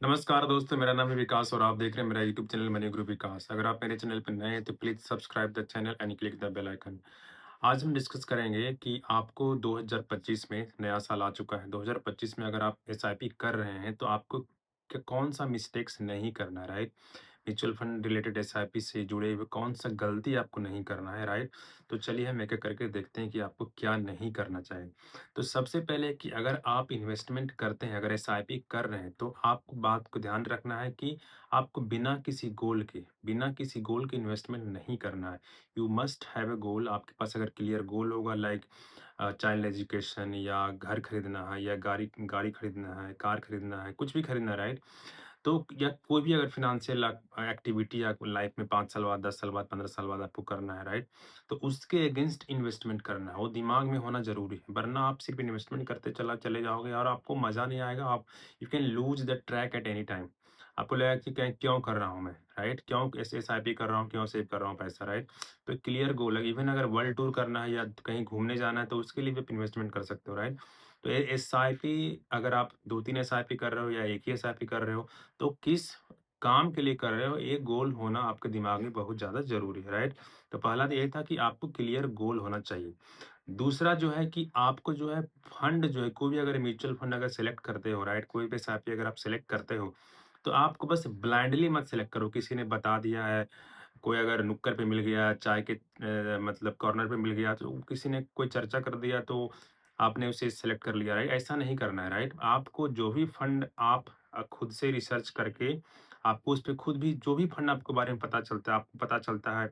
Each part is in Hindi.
नमस्कार दोस्तों, मेरा नाम है विकास और आप देख रहे हैं मेरा YouTube channel money group Vikas. अगर आप मेरे चैनल पर नए हैं तो please subscribe the channel and click the bell icon. आज हम डिस्कस करेंगे कि आपको 2025 में नया साल आ चुका है। 2025 में अगर आप एसआईपी कर रहे हैं तो आपको कौन-सा मिस्टेक्स नहीं करना है, right? Mutual fund related SIP से जुड़े हुए कौन-सा गलती आपको नहीं करना है, राइट? तो चलिए हम एक-एक करके देखते हैं कि आपको क्या नहीं करना चाहिए। तो सबसे पहले कि अगर आप इन्वेस्टमेंट करते हैं, अगर एसआईपी कर रहे हैं, तो आपको बात को ध्यान रखना है कि आपको बिना किसी गोल के इन्वेस्टमेंट नहीं करना है। यू मस्ट हैव अ गोल। आपके पास अगर क्लियर गोल होगा लाइक चाइल्ड एजुकेशन या घर खरीदना है या गाड़ी गाड़ी खरीदना है, कार खरीदना है, कुछ भी खरीदना है, राइट? तो या कोई भी अगर फ़ाइनेंशियल एक्टिविटी या लाइफ़ में 5 साल बाद, 10 साल बाद, 15 साल बाद आपको करना है, राइट? तो उसके अगेंस्ट इन्वेस्टमेंट करना है, वो दिमाग में होना ज़रूरी है, वरना आप सिर्फ़ इन्वेस्टमेंट करते चले जाओगे और आपको मज़ा नहीं आएगा, आप you can lose the track at any time. आपको लगेगा कि क्या क्यों कर रहा हूँ मैं, राइट? क्यों ऐसे एसआईपी कर रहा हूँ, क्यों सेव कर रहा हूँ पैसा, राइट? तो क्लियर गोल है, इवन अगर वर्ल्ड टूर करना है या कहीं घूमने जाना है, तो उसके लिए भी आप इन्वेस्टमेंट कर सकते हो, राइट? तो एसआईपी अगर आप 2-3 एसआईपी कर रहे हो या एक ही एसआईपी कर रहे हो, तो किस काम के लिए कर रहे हो, एक गोल होना आपके दिमाग में बहुत ज़्यादा ज़रूरी है, राइट? तो पहला तो यही था कि आपको क्लियर गोल होना चाहिए। दूसरा जो है कि आपको जो है फंड जो है कोई भी अगर म्यूचुअल फंड अगर सेलेक्ट करते हो, राइट? कोई भी एसआईपी अगर आप सेलेक्ट करते हो, तो आपको बस ब्लाइंडली मत सेलेक्ट करो, किसी ने बता दिया है, कोई अगर नुक्कड़ पे मिल गया, चाय के मतलब कॉर्नर पे मिल गया, तो किसी ने कोई चर्चा कर दिया तो आपने उसे सेलेक्ट कर लिया, राइट? ऐसा नहीं करना है, राइट? आपको जो भी फंड आप खुद से रिसर्च करके आपको उस पे खुद भी जो भी फंड आपको बारे में पता चलता है, आपको पता चलता है,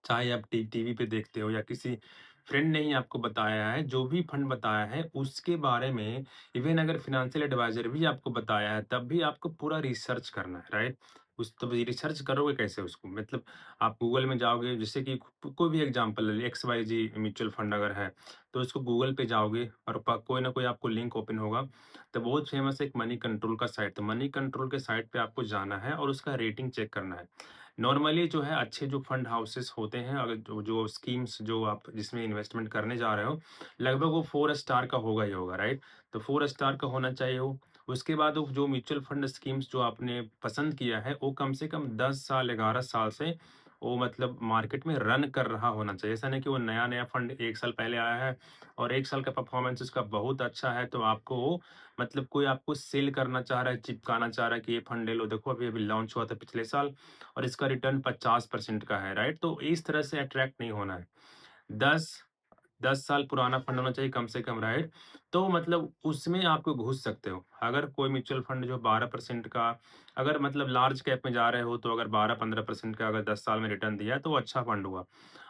चाहे आप टीवी पे देखते हो या किसी फ्रेंड ने ही आपको बताया है, जो भी फंड बताया है उसके बारे में इवन अगर फाइनेंशियल एडवाइज़र भी आपको बताया है, तब भी आपको पूरा रिसर्च करना है, राइट? उस तब रिसर्च करोगे कैसे उसको? मतलब आप गूगल में जाओगे जैसे कि कोई भी एग्ज़ाम्पल ले लीजिए एक्सवाईज़ेड म्यूचुअल फंड अगर है, तो उसको गूगल पे जाओगे और प कोई ना कोई आपको लिंक ओपन होगा, तो बहुत फेमस एक मनी कंट्रोल का साइट, तो मनी कंट्रोल के साइट पे आपको जाना है और उसका रेटिंग चेक करना है। नॉर्मली जो है अच्छे जो फंड हाउसेस होते हैं अगर जो जो स्कीम्स जो आप जिसमें इन्वेस्टमेंट करने जा रहे हो, लगभग वो 4 स्टार का होगा ही होगा, राइट? तो 4 स्टार का होना चाहिए वो। उसके बाद वो जो म्यूचुअल फंड स्कीम्स जो आपने पसंद किया है, वो कम से कम 10 साल, 11 साल से वो मतलब मार्केट में रन कर रहा होना चाहिए। ऐसा नहीं कि वो नया-नया फंड 1 साल पहले आया है और 1 साल का परफॉर्मेंस उसका बहुत अच्छा है, तो आपको वो मतलब कोई आपको सेल करना चाह रहा है, चिपकाना चाह रहा है कि ये फंड ले लो, देखो अभी-अभी लॉन्च हुआ था पिछले साल और इसका रिटर्न 50% का है, राइट? तो इस तरह से अट्रैक्ट नहीं होना है। 10 10 साल पुराना फंड होना चाहिए कम से कम, राइट? तो मतलब उसमें आप घुस सकते हो। अगर कोई म्यूचुअल फंड जो 12% का अगर मतलब लार्ज कैप में जा रहे हो तो अगर 12-15% का अगर 10 साल में रिटर्न दिया है तो वो अच्छा फंड हुआ।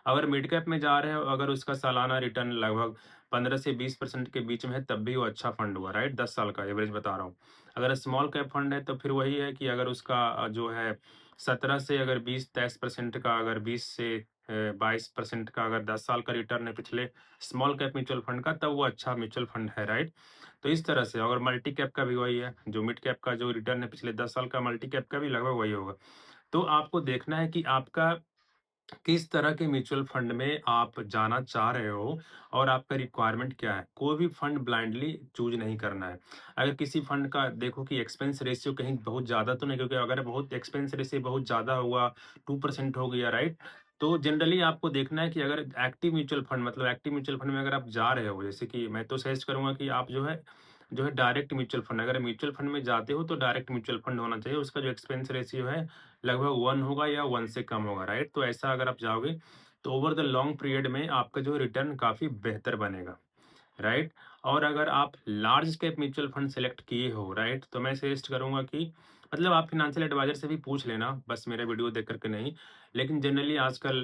अगर मिड कैप में जा रहे हो अगर उसका सालाना रिटर्न लगभग 15 से 20% के बीच में है तब भी वो अच्छा फंड हुआ, राइट? 10 साल का एवरेज बता रहा हूँ। अगर स्मॉल कैप फंड है तो फिर वही है कि अगर उसका जो है 17 से अगर 20-23% का अगर 20 से 22% का अगर 10 साल का रिटर्न है पिछले स्मॉल कैप म्यूचुअल फंड का, तब वो अच्छा म्यूचुअल फंड है, राइट? तो इस तरह से अगर मल्टी कैप का भी वही है, जो मिड कैप का जो रिटर्न है पिछले 10 साल का मल्टी कैप का भी लगभग वही होगा। तो आपको देखना है कि आपका किस तरह के म्यूचुअल फंड में आप जाना चाह रहे हो और आपका रिक्वायरमेंट क्या है? कोई भी फंड ब्लाइंडली चूज़ नहीं करना है। अगर किसी फंड का देखो कि एक्सपेंस रेशियो कहीं बहुत ज़्यादा तो नहीं क्योंकि अगर बहुत एक्सपेंस रेशियो बहुत ज़्यादा हुआ, 2% हो गया, राइट? तो जनरली आपको देखना है कि अगर एक्टिव म्यूचुअल फंड मतलब एक्टिव म्यूचुअल फंड में अगर आप जा रहे हो, जैसे कि मैं तो सजेस्ट करूँगा कि आप जो है डायरेक्ट म्यूचुअल फंड अगर म्यूचुअल फंड में जाते हो तो डायरेक्ट म्यूचुअल फंड होना चाहिए। उसका जो एक्सपेंस रेशियो है लगभग 1 होगा या 1 से कम होगा, राइट? तो ऐसा अगर आप जाओगे, तो ओवर द लॉन्ग पीरियड में आपका जो रिटर्न काफ़ी बेहतर बनेगा, राइट? और अगर आप large cap mutual fund select किए हो, राइट? तो मैं सजेस्ट करूँगा कि मतलब आप फाइनेंशियल एडवाइज़र से भी पूछ लेना, बस मेरा वीडियो देख कर के नहीं। लेकिन जनरली आजकल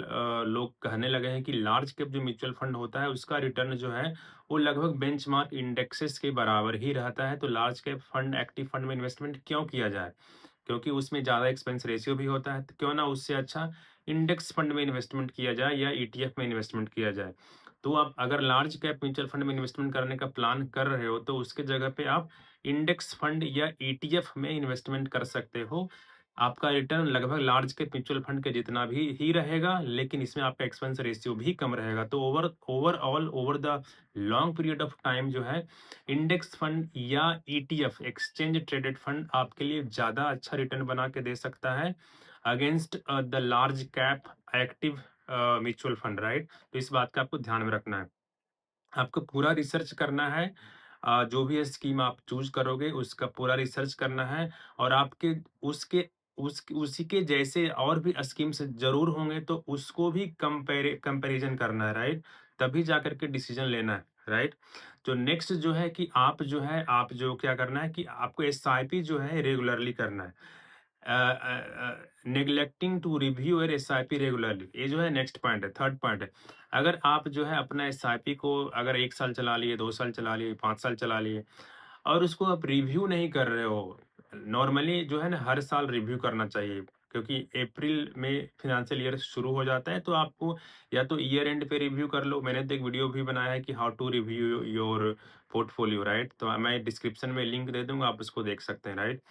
लोग कहने लगे हैं कि लार्ज कैप जो म्यूचुअल फंड होता है, उसका रिटर्न जो है, वो लगभग बेंचमार्क इंडेक्सेस के बराबर ही रहता है। तो large cap fund, active fund में इन्वेस्टमेंट क्यों किया जाए? क्योंकि उसमें ज़्यादा एक्सपेंस रेशियो भी होता है, तो क्यों ना उससे अच्छा इंडेक्स फंड में इन्वेस्टमेंट किया जाए या ईटीएफ में इन्वेस्टमेंट किया जाए। तो आप अगर लार्ज कैप म्यूचुअल फंड में इन्वेस्टमेंट करने का प्लान कर रहे हो, तो उसके जगह पे आप इंडेक्स फंड या ईटीएफ में इन्वेस्टमेंट कर सकते हो। आपका रिटर्न लगभग लार्ज कैप म्यूचुअल फंड के जितना भी ही रहेगा, लेकिन इसमें आपका एक्सपेंस रेशियो भी कम रहेगा। तो overall over the long period of time जो है, इंडेक्स फंड या ईटीएफ एक्सचेंज ट्रेडेड फंड आपके लिए ज़्यादा अच्छा रिटर्न बना के दे सकता है against the large cap active mutual fund, right? तो इस बात का आपको ध्यान में रखना है। आपको पूरा रिसर्च करना है। जो भी स्कीम आप चूज़ करोगे उसका पूरा रिसर्च करना है, और आपके उसके उसी के जैसे और भी स्कीम्स ज़रूर होंगे, तो उसको भी कंपैरिज़न करना है, राइट? तभी जाकर के डिसीज़न लेना है, राइट? तो नेक्स्ट जो है कि आप जो क्या करना है कि आपको एसआईपी जो है रेगुलरली करना है। Neglecting to review your SIP regularly, ये जो है नेक्स्ट पॉइंट है, थर्ड पॉइंट है। अगर आप जो है अपना एसआईपी को अगर 1 साल चला लिए, 2 साल चला लिए, 5 साल चला लिए और उसको आप रिव्यू नहीं कर रहे हो, नॉर्मली जो है ना हर साल रिव्यू करना चाहिए, क्योंकि अप्रैल में फाइनेंशियल ईयर शुरू हो जाता है, तो आपको या तो ईयर एंड पे रिव्यू कर लो। मैंने तो एक वीडियो भी बनाया है कि how to review your portfolio, right? तो मैं डिस्क्रिप्शन में लिंक दे दूँगा, आप उसको देख सकते हैं, राइट?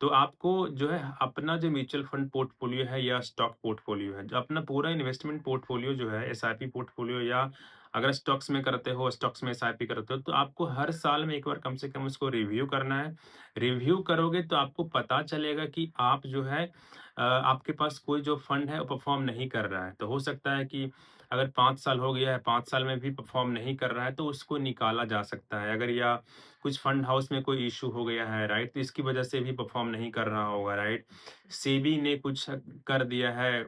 तो आपको जो है अपना जो म्यूचुअल फंड पोर्टफोलियो है या स्टॉक पोर्टफोलियो है, जो अपना पूरा इन्वेस्टमेंट पोर्टफोलियो जो है, एसआईपी पोर्टफोलियो या अगर स्टॉक्स में करते हो, स्टॉक्स में एसआईपी करते हो, तो आपको हर साल में एक बार कम से कम उसको रिव्यू करना है। रिव्यू करोगे तो आपको पता चलेगा कि आप जो है आपके पास कोई जो फंड है वो परफॉर्म नहीं कर रहा है। तो हो सकता है कि अगर 5 साल हो गया है, 5 साल में भी परफॉर्म नहीं कर रहा है, तो उसको निकाला जा सकता है। अगर या कुछ फंड हाउस में कोई इश्यू हो गया है, राइट? तो इसकी वजह से भी परफॉर्म नहीं कर रहा होगा, राइट? सेबी ने कुछ कर दिया है,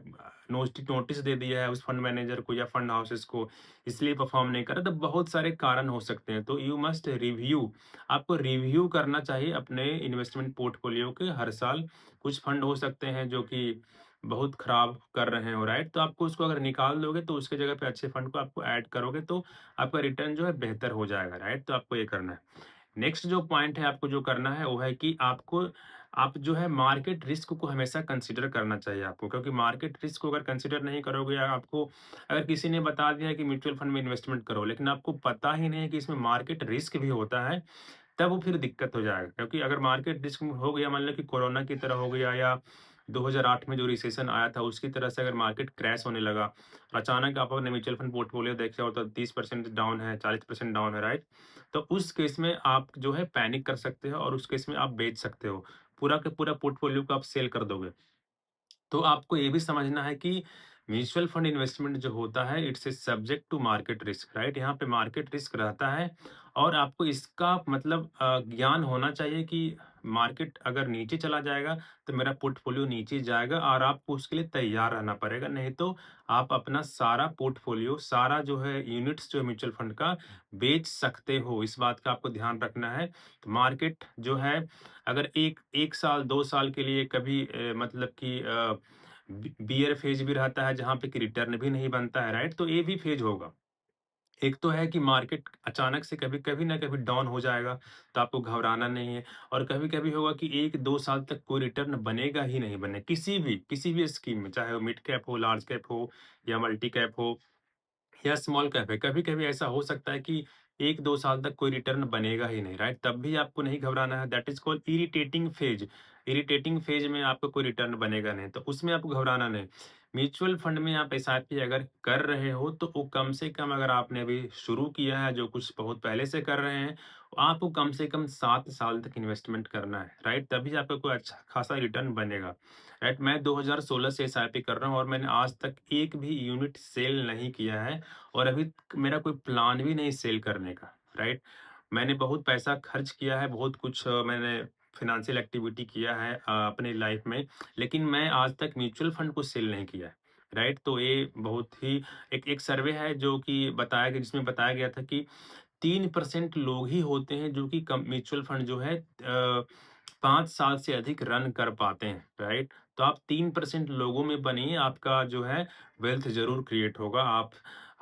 नोटिस दे दिया है उस फंड मैनेजर को या फंड हाउसेस को, इसलिए परफॉर्म नहीं कर रहा। तो बहुत सारे कारण हो सकते हैं, तो यू मस्ट रिव्यू, आपको रिव्यू करना चाहिए अपने इन्वेस्टमेंट पोर्टफोलियो के हर साल। कुछ फंड हो सकते हैं जो कि बहुत खराब कर रहे हो, राइट? तो आपको उसको अगर निकाल दोगे तो उसके जगह पे अच्छे फंड को आपको ऐड करोगे, तो आपका रिटर्न जो है बेहतर हो जाएगा, राइट? तो आपको ये करना है। नेक्स्ट जो पॉइंट है आपको जो करना है वो है कि आप जो है मार्केट रिस्क को हमेशा कंसीडर करना चाहिए आपको, क्योंकि मार्केट रिस्क को अगर कंसीडर नहीं करोगे, या आपको अगर किसी ने बता दिया है कि म्यूचुअल फंड में इन्वेस्टमेंट करो, लेकिन आपको पता ही नहीं है कि इसमें मार्केट रिस्क भी होता है, तब वो फिर दिक्कत हो जाएगा। क्योंकि अगर मार्केट रिस्क हो गया, मान लो कि कोरोना की तरह हो गया, या 2008 में जो रिसेशन आया था उसकी तरह से अगर मार्केट क्रैश होने लगा, अचानक आप अपने म्यूचुअल फंड पोर्टफोलियो देखे हो तो 30% डाउन है, 40% डाउन है, राइट? तो उस केस में आप जो है पैनिक कर सकते हो और उस केस में आप बेच सकते हो। पूरा का पूरा पोर्टफोलियो को आप सेल कर दोगे। तो आपको ये भी समझना है कि म्यूचुअल फंड इन्वेस्टमेंट जो होता है, it's a subject to market risk, right? यहाँ पे मार्केट रिस्क रहता है, और आपको इसका मतलब ज्ञान होना चाहिए कि मार्केट अगर नीचे चला जाएगा तो मेरा पोर्टफोलियो नीचे जाएगा, और आपको उसके लिए तैयार रहना पड़ेगा। नहीं तो आप अपना सारा पोर्टफोलियो, सारा जो है यूनिट्स जो है म्यूचुअल फंड का, बेच सकते हो। इस बात का आपको ध्यान रखना है। तो मार्केट जो है अगर एक 1 साल 2 साल के लिए कभी मतलब कि बियर फेज भी रहता है जहाँ पे कि रिटर्न भी नहीं बनता है, राइट? तो ये भी फेज होगा। एक तो है कि मार्केट अचानक से कभी कभी ना कभी डाउन हो जाएगा, तो आपको घबराना नहीं है। और कभी कभी होगा कि 1-2 साल तक कोई रिटर्न बनेगा ही नहीं, बने किसी भी स्कीम में, चाहे वो मिड कैप हो, लार्ज कैप हो या मल्टी कैप हो या स्मॉल कैप है। कभी-कभी ऐसा हो सकता है कि 1-2 साल तक कोई रिटर्न बनेगा ही नहीं, राइट? तब भी आपको नहीं घबराना है, that is called irritating phase. Irritating phase में आपको कोई रिटर्न बनेगा नहीं, तो उसमें आपको घबराना नहीं। म्यूचुअल फंड में आप एसआईपी अगर कर रहे हो, तो वो कम से कम, अगर आपने अभी शुरू किया है, जो कुछ बहुत पहले से कर रहे हैं, आपको कम से कम 7 साल तक इन्वेस्टमेंट करना है, राइट? तभी आपका कोई अच्छा खासा रिटर्न बनेगा, राइट? मैं 2016 से एसआईपी कर रहा हूँ और मैंने आज तक एक भी यूनिट सेल नहीं किया है, और अभी मेरा कोई प्लान भी नहीं सेल करने का, राइट? मैंने बहुत पैसा खर्च किया है, बहुत कुछ मैंने फ़ाइनेंशियल एक्टिविटी किया है अपनी लाइफ़ में, लेकिन मैं आज तक म्यूचुअल फ़ंड को सेल नहीं किया है, राइट? तो ये बहुत ही एक एक सर्वे है जो कि बताया गया, जिसमें बताया गया था कि 3% लोग ही होते हैं जो कि कम म्यूचुअल फंड जो है 5 साल से अधिक रन कर पाते हैं, राइट? तो आप 3% लोगों में बनिए, आपका जो है वेल्थ ज़रूर क्रिएट होगा।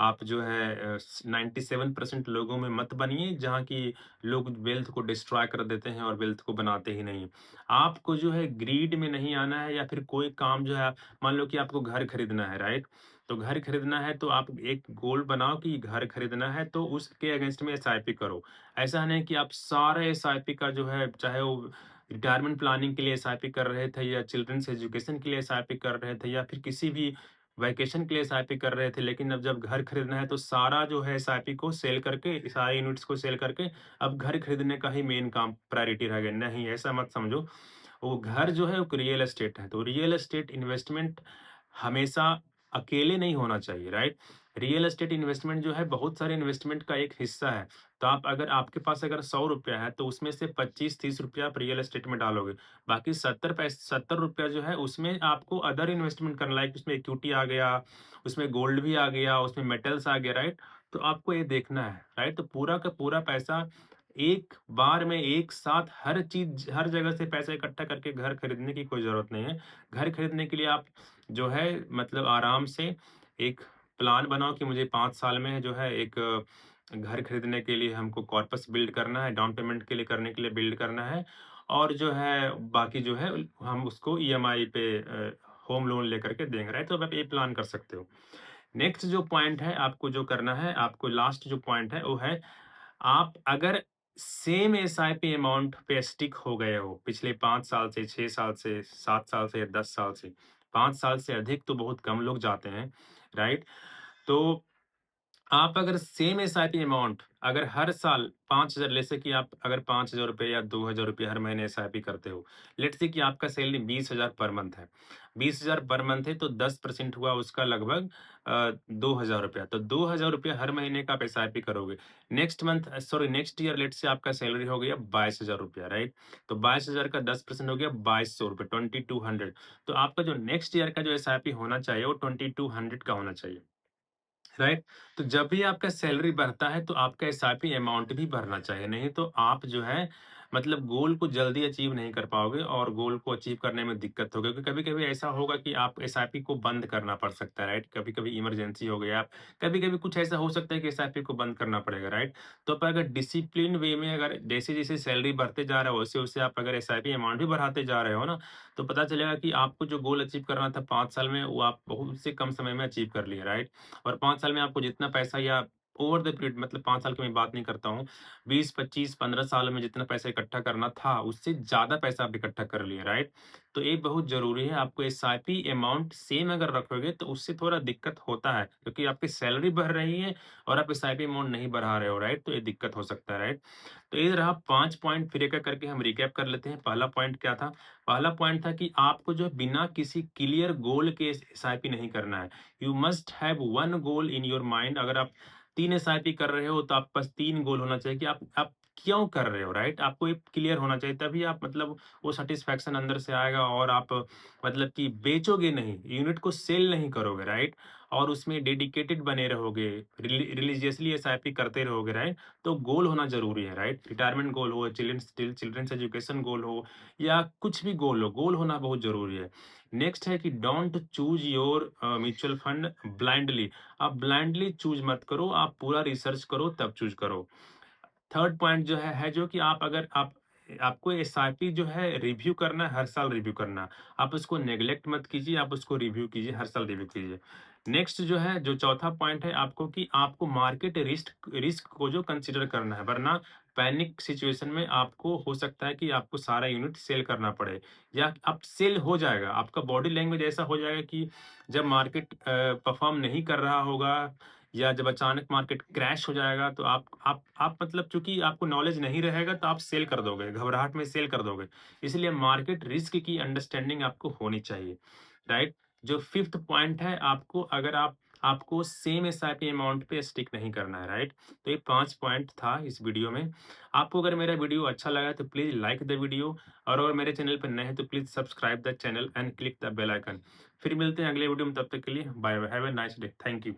आप जो है 97% लोगों में मत बनिए, जहाँ की लोग वेल्थ को डिस्ट्रॉय कर देते हैं और वेल्थ को बनाते ही नहीं हैं। आपको जो है ग्रीड में नहीं आना है, या फिर कोई काम जो है, मान लो कि आपको घर खरीदना है, राइट? तो घर खरीदना है तो आप एक गोल बनाओ कि घर खरीदना है, तो उसके अगेंस्ट में एसआईपी करो। ऐसा नहीं कि आप सारे एसआईपी का जो है, चाहे वो रिटायरमेंट प्लानिंग के लिए एसआईपी कर रहे थे या चिल्ड्रंस एजुकेशन के लिए एसआईपी कर रहे थे या फिर किसी भी वैकेशन के लिए एसआईपी कर रहे थे, लेकिन अब जब घर खरीदना है तो सारा जो है एसआईपी को सेल करके, सारे यूनिट्स को सेल करके अब घर खरीदने का ही मेन काम प्रायोरिटी रह गया। नहीं, ऐसा मत समझो। वो घर जो है वो रियल एस्टेट है, तो रियल एस्टेट इन्वेस्टमेंट हमेशा अकेले नहीं होना चाहिए, राइट? रियल एस्टेट इन्वेस्टमेंट जो है बहुत सारे इन्वेस्टमेंट का एक हिस्सा है। तो आप अगर आपके पास अगर ₹100 है तो उसमें से 25-30 रुपया आप रियल एस्टेट में डालोगे। बाकी 70 रुपया जो है उसमें आपको अदर इन्वेस्टमेंट करना, लाइक उसमें इक्विटी आ गया, उसमें गोल्ड भी आ गया, उसमें मेटल्स आ गया, राइट? तो आपको ये देखना है, राइट? तो पूरा का पूरा पैसा एक बार में एक साथ हर चीज़, हर जगह से पैसा इकट्ठा करके घर खरीदने की कोई ज़रूरत नहीं है। घर खरीदने के लिए आप जो है मतलब आराम से एक प्लान बनाओ कि मुझे 5 साल में जो है एक घर खरीदने के लिए हमको कॉर्पस बिल्ड करना है, डाउन पेमेंट के लिए करने के लिए बिल्ड करना है और जो है बाकी जो है हम उसको ईएमआई पे होम लोन लेकर के देंगे, राइट? तो आप ये प्लान कर सकते हो। नेक्स्ट जो पॉइंट है आपको जो करना है, आपको लास्ट जो पॉइंट है वो है, आप अगर सेम एसआईपी अमाउंट पे स्टिक हो गए हो पिछले 5 साल से, 6 साल से, 7 साल से या 10 साल से, 5 साल से अधिक तो बहुत कम लोग जाते हैं, राइट? तो आप अगर सेम एसआईपी अमाउंट अगर हर साल 5,000, जैसे कि आप अगर ₹5,000 या ₹2,000 हर महीने एसआईपी करते हो। लेट्स से कि आपका सैलरी 20,000 पर मंथ है। 20,000 पर मंथ है तो 10% हुआ उसका लगभग ₹2,000। तो ₹2,000 हर महीने का आप एसआईपी करोगे। नेक्स्ट ईयर लेट्स से आपका सैलरी हो गया ₹22,000, राइट? तो 22,000 का 10% हो गया ₹2,200, 2200। तो आपका जो नेक्स्ट ईयर का जो एसआईपी होना चाहिए वो 2200 का होना चाहिए। राइट? तो जब भी आपका सैलरी बढ़ता है तो आपका एसआईपी अमाउंट भी बढ़ना चाहिए, नहीं तो आप जो है मतलब गोल को जल्दी अचीव नहीं कर पाओगे और गोल को अचीव करने में दिक्कत होगी, क्योंकि कभी-कभी ऐसा होगा कि आप एसआईपी को बंद करना पड़ सकता है, राइट? कभी-कभी इमरजेंसी हो गया, आप कभी-कभी कुछ ऐसा हो सकता है कि एसआईपी को बंद करना पड़ेगा, राइट? तो आप अगर डिसिप्लिन वे में अगर जैसे-जैसे सैलरी बढ़ते जा रहा है वैसे-वैसे आप अगर एसआईपी अमाउंट भी बढ़ाते जा रहे हो ना, तो पता चलेगा कि आपको जो गोल अचीव करना था 5 साल में वो आप बहुत से कम समय में अचीव कर लिए, राइट? और 5 साल में आपको जितना पैसा या ओवर द पीरियड, मतलब 5 साल की मैं बात नहीं करता हूँ, 20, 25, 15 साल में जितना पैसा इकट्ठा करना था, उससे ज़्यादा पैसा आप इकट्ठा कर लिए, राइट? तो ये बहुत ज़रूरी है, आपको एसआईपी अमाउंट सेम अगर रखोगे तो उससे थोड़ा दिक्कत होता है, क्योंकि आपकी सैलरी बढ़ रही है और आप एसआईपी अमाउंट नहीं बढ़ा रहे हो, राइट? तो ये दिक्कत हो सकता है, राइट? तो ये रहा 5 पॉइंट, फिर एक-एक करके हम रिकैप कर लेते हैं। पहला पॉइंट क्या था? पहला पॉइंट था कि आपको जो है बिना किसी क्लियर गोल के एसआईपी नहीं करना है। You must have one goal in your mind. अगर आप 3 एसआईपी कर रहे हो तो आपके पास 3 गोल होना चाहिए कि आप क्यों कर रहे हो, राइट? आपको एक क्लियर होना चाहिए, तभी आप मतलब वो सैटिस्फैक्शन अंदर से आएगा और आप मतलब कि बेचोगे नहीं, यूनिट को सेल नहीं करोगे, राइट? और उसमें डेडिकेटेड बने रहोगे, रिलीजियसली एसआईपी करते रहोगे, राइट? तो गोल होना ज़रूरी है, राइट? रिटायरमेंट गोल हो, चिल्ड्रंस एजुकेशन गोल हो या कुछ भी गोल हो, गोल होना बहुत ज़रूरी है। नेक्स्ट है कि don't choose your mutual fund blindly. आप ब्लाइंडली चूज़ मत करो, आप पूरा रिसर्च करो तब चूज़ करो। थर्ड पॉइंट जो है जो कि आप अगर आपको एसआईपी जो है रिव्यू करना है, हर साल रिव्यू करना है। आप उसको नेग्लेक्ट मत कीजिए, आप उसको रिव्यू कीजिए, हर साल रिव्यू कीजिए। नेक्स्ट जो है, जो चौथा पॉइंट है आपको कि आपको मार्केट रिस्क रिस्क को जो कंसीडर करना है, वरना पैनिक सिचुएशन में आपको हो सकता है कि आपको सारा यूनिट सेल करना पड़े या अब सेल हो जाएगा। आपका बॉडी लैंग्वेज ऐसा हो जाएगा कि जब मार्केट परफॉर्म नहीं कर रहा होगा या जब अचानक मार्केट क्रैश हो जाएगा तो आप मतलब चूँकि आपको नॉलेज नहीं रहेगा तो आप सेल कर दोगे, घबराहट में सेल कर दोगे। इसलिए मार्केट रिस्क की अंडरस्टैंडिंग आपको होनी चाहिए, राइट? जो फिफ्थ पॉइंट है, आपको सेम एसआईपी अमाउंट पे स्टिक नहीं करना है, राइट? तो ये 5 पॉइंट था इस वीडियो में। आपको अगर मेरा वीडियो अच्छा लगा तो प्लीज़ लाइक द वीडियो और अगर मेरे चैनल पर नए हैं तो please subscribe the channel and click the bell icon. फिर मिलते हैं अगले वीडियो में, तब तक के लिए bye bye, have a nice day, thank you.